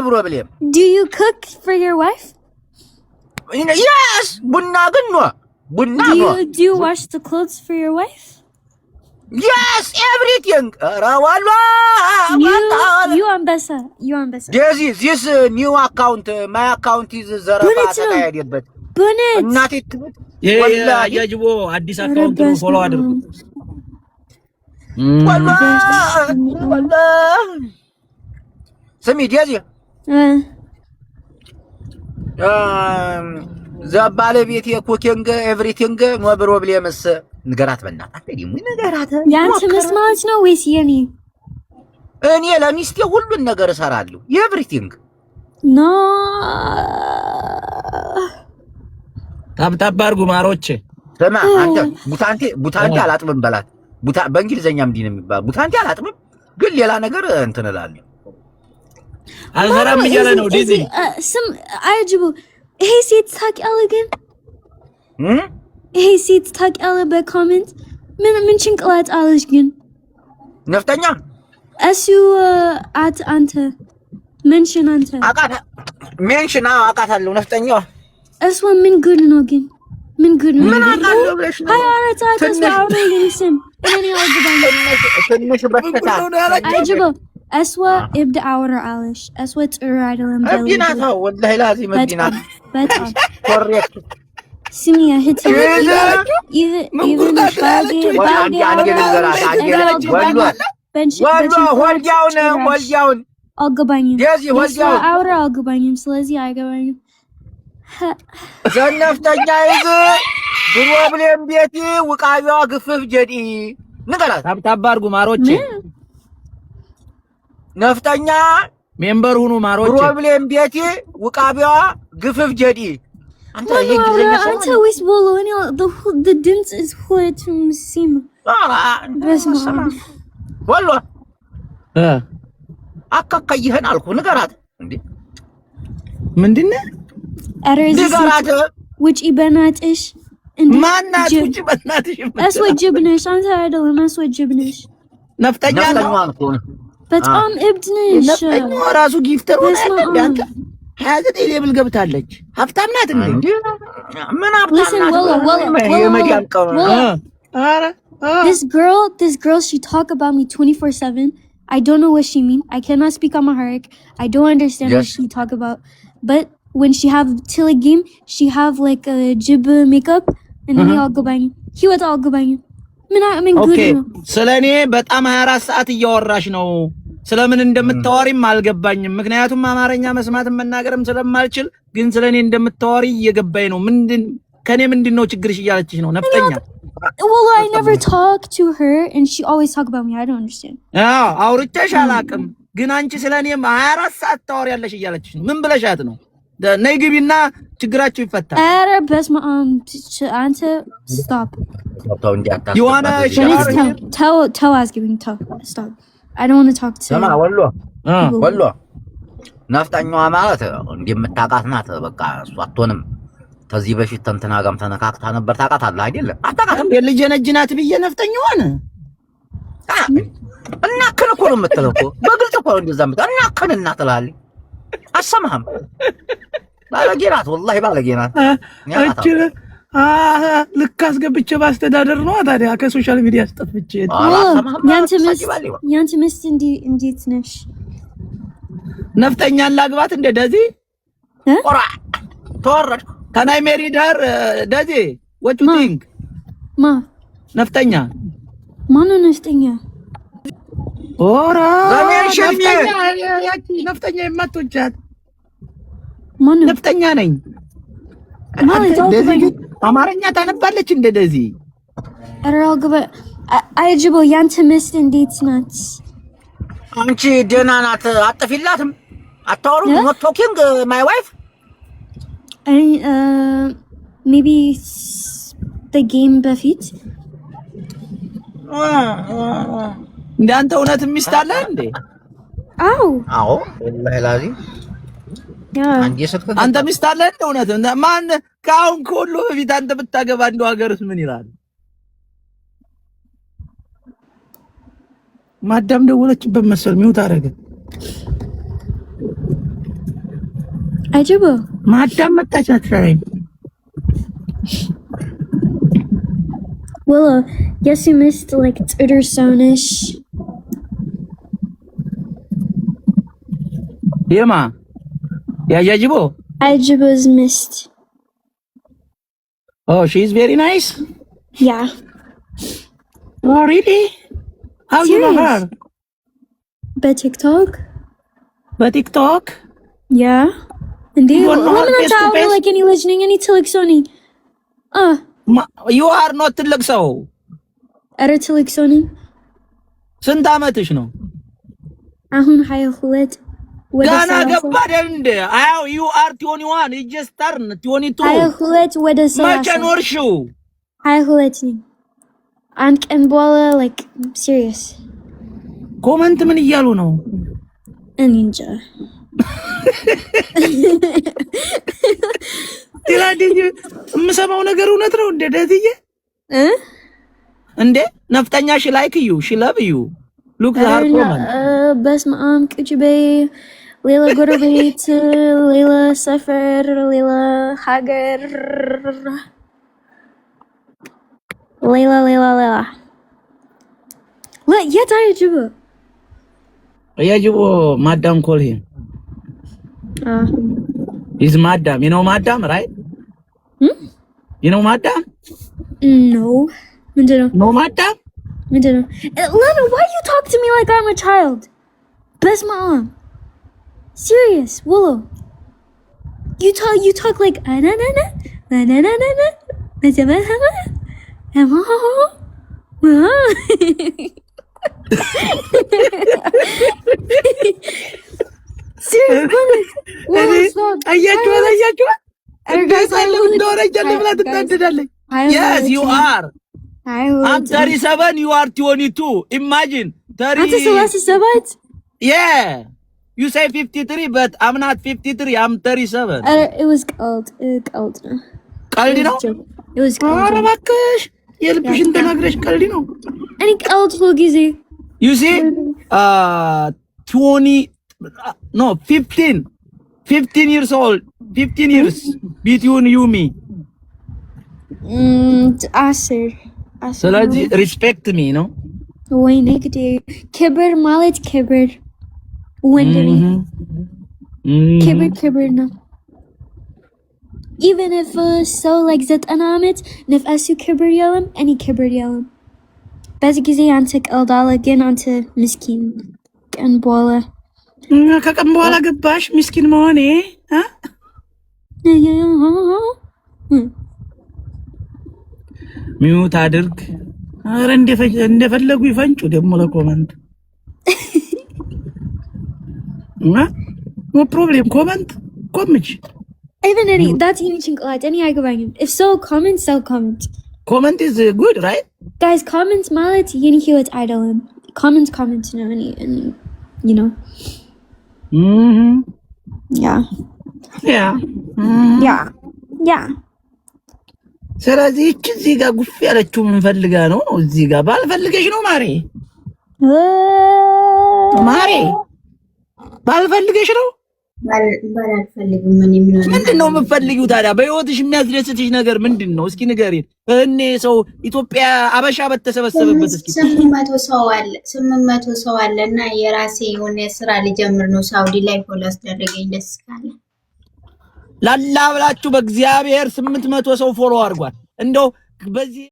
problem. Do you cook for your wife? Yes, bunna ግን ነው ቡና ነው. Do you wash the clothes for your wife? Yes, everything. You on Bessa. This new account, my account is ዘረፋ ተካሄደበት. Bonnet. እናቴ ያጅቦ አዲስ አካውንት ነው ፎሎ አድርጉ። ስሚ ዲያዚ ባለቤት የኩኪንግ ኤቭሪቲንግ ኖ ፕሮብሌምስ ንገራት በእናትህ አንተ ደግሞ ንገራት። ያንተ መስማት ነው ወይስ የኔ? እኔ ለሚስቴ ሁሉን ነገር እሰራለሁ ኤቭሪቲንግ። ኖ ታብታብ አድርጉ ማሮቼ። ስማ አንተ ቡታንቴ አላጥብም በላት። በእንግሊዘኛም እንዲህ ነው የሚባለው። ቡታንቴ አላጥብም ግን ሌላ ነገር እንትን እላለሁ። አልሰራም እያለ ነው ዲዚ ስም አይጅቡ። ይሄ ሴት ታውቂያለህ ግን ይሄ ሴት ታውቂያለህ? በኮሜንት ምን ጭንቅላት አለሽ ግን ነፍጠኛ እሱ አንተ ሜንሽን አንተ ሜንሽን አውቃታለሁ። ነፍጠኛዋ እሷ ምን ጉድ ነው ግን ምን ጉድ ነው? ምን አውቃለሁ ብለሽ ነው? ትንሽ በስተታ አይጅቡ እሷ እብድ አወራ አለሽ። እሷ ጥሩ አይደለም በለው። መዲናታ ወላሂ ላዚም መዲናታ በጣም ኮሬክት ስሚ እህቴ ወልያውን አልገባኝም። ወልያውን አልገባኝም። ስለዚህ አይገባኝም። ዘነፍተኛ ይዝ ፕሮብሌም ቤቲ ውቃቢዋ ግፍፍ ጀዲ ንገራት። ታብታብ አድርጉ ማሮቼ። ነፍጠኛ ሜምበር ሁኑ ማሮቼ። ፕሮብሌም ቤቲ ውቃቢዋ ግፍፍ ጀዲ አንተ ወይስ ቦሎ እኔ the ድምጽ is hot ሲም በስማ ወሎ አካካይህን አልኩ ንገራት። እንዴ ምንድነው ንገራት። ውጪ በናትሽ ማናት ውጪ በናትሽ አስወጅብነሽ አንተ አይደለም አስወጅብነሽ። ነፍጠኛ ነው በጣም እብድ ነሽ። ነፍጠኛው ራሱ ጊፍተር ሆነ አንተ 29 ሌብል ገብታለች። ሀብታም ናት እንዴ? ምን ሀብታም ናት? የመዲያም ቀው አረ this girl she talk about me 24/7. I don't know what she mean. I cannot speak Amharic. I don't understand what she talk about. But when she have till game, she have like a jib makeup and then all go bang. He was all go bang. I mean good. Okay. ስለኔ በጣም 24 ሰዓት እያወራሽ ነው። ስለምን እንደምታወሪም አልገባኝም። ምክንያቱም አማርኛ መስማትም መናገርም ስለማልችል ግን ስለኔ እንደምታወሪ እየገባኝ ነው። ከኔ ምንድነው ችግርሽ እያለችሽ ነው ነፍጠኛ። Well, I never talk to her and she always talk about me. I don't understand. አውርቼሽ አላቅም ግን አንቺ ስለኔ 24 ሰዓት ታወሪያለሽ እያለችሽ ነው። ምን ብለሻት ነው? ነይ ግቢና ችግራችሁ ይፈታል። ኧረ በስመ አብ አንተ stop. You wanna tell asking stop. I don't want to talk to ሰማ ወሎ ነፍጠኛዋ ማለት እንደምታውቃት ናት። በቃ እሷ አትሆንም። ከዚህ በፊት ተንተና ጋርም ተነካክታ ነበር። ታውቃታለህ አይደል? አታውቃትም? የልጅ ነጅናት ብዬ ነፍጠኛዋን እና ከነኮ ነው የምትለው እኮ በግልጽ እኮ ነው እንደዛ የምትለው እና ከነና ትላለች። አሰማህም? ባለጌ ናት ወላሂ ባለጌ ናት። ልክ አስገብቼ ባስተዳደር ነው ታዲያ ከሶሻል ሚዲያ አስጠፍቼ ያንተ ሚስት እንዴት ነሽ? ነፍጠኛን ላግባት እንደ ደዚህ ኦራ ተወረድ ከናይ ሜሪ ዳር ደዚህ what you think ነፍጠኛ ማን ነው ነፍጠኛ? ኦራ ነፍጠኛ የማትወጃት ማን ነው? ነፍጠኛ ነኝ ማለት ነው። አማርኛ ታነባለች እንደዚህ አራግበ አይጅቦ ያንተ ሚስት እንዴት ናት? አንቺ ደህና ናት። አጥፊላትም አታወሩም? ኖት ቶኪንግ ማይ ዋይፍ ሜቢ the game በፊት እንዳንተ እውነት ሚስት አለ እንዴ? አዎ ወላሂ ላዚ አንተ ሚስት አለ እንዴ? እውነት ማን ካሁን ሁሉ በፊት አንተ ብታገባ እንደው ሀገርስ ምን ይላል? ማዳም ደወለችበት መሰል ሚውት አደረገ። Ajibo. ማዳም መጣች አትራይ Willow, guess you missed like Twitter Sonish. Yema. Yeah, Yajibo. Ajibo's missed. Oh, she's very nice. Yeah. Oh, really? How do you know her? By TikTok? By TikTok? Yeah. And they face to face? like any listening any Tilik Sony. You are not ትልቅ ሰው አረ ትልቅ ሰው ነኝ ስንት አመትሽ ነው አሁን 22 ወደ ጋና ገባ አይደል እንደ አው you are 21 you just turned 22 22 ወደ 30 መቼ ኖርሽው 22 ነኝ አንድ ቀን በኋላ like serious ኮመንት ምን እያሉ ነው እኔ እንጃ ትላዲኝ የምሰማው ነገር እውነት ነው እንደ ደትዬ እንደ ነፍጠኛ ሺ ላይክ ዩ ሺ ላቭ ዩ ሉክ ዛር ኮመንት በስመ አብ ቁጭ በይ ሌላ ጎረቤት ሌላ ሰፈር ሌላ ሀገር ሌላ የት አያጅቦ አያጅቦ ማዳም ኮል ሂም He's madam. You know madam, right? You know madam? No. No madam? Lana, why you talk to me like I'm a child? Bless my arm. Serious, Willow. You talk like na na na na na na na na Yes, you are. I'm 37, you are 22. Imagine. 37? Yeah. You say 53, but I'm not 53, I'm 37. It was cold. Kaldi no? It was cold. Arabakash. Yelpishin tanagrash kaldi no? Any cold logizi. You see? 15 years old. 15 years between you and me. Asir. ስለዚህ respect me, no? ወይ ንግዴ ክብር ማለት ክብር ወንድሜ ክብር ነው even if so like 90 ዓመት ነፍሱ ክብር የለም እኔ ክብር የለም በዚህ ጊዜ አንተ ቀልዳለ ግን አንተ ምስኪን ቀን በኋላ ከቀን በኋላ ገባሽ ምስኪን መሆኔ ሚውት አድርግ አረ እንደፈለጉ ይፈንጩ ደሞ ለኮመንት no problem comment ኮምች even any that's any ጭንቅላት any አይገባኝም if so comment is good right guys comments ማለት የኔ ህይወት አይደለም comment ነው any you know yeah ስለዚህ እዚህ ጋር ጉፍ ያለችው ምን ፈልጋ ነው እዚህ ጋር ባልፈልገሽ ነው ማሬ ባልፈልገሽ ነው ባልፈልግም ምንድነው የምትፈልጊው ታዲያ በህይወትሽ የሚያስደስትሽ ነገር ምንድነው እስኪ ንገሪኝ እኔ ሰው ኢትዮጵያ አበሻ በተሰበሰበበት እስኪ 800 ሰው አለና የራሴ የሆነ ስራ ልጀምር ነው ሳውዲ ላይ ፎሎ አስደረገኝ ደስ ካለ ላላ ብላችሁ በእግዚአብሔር 800 ሰው ፎሎ አድርጓል እንደው በዚህ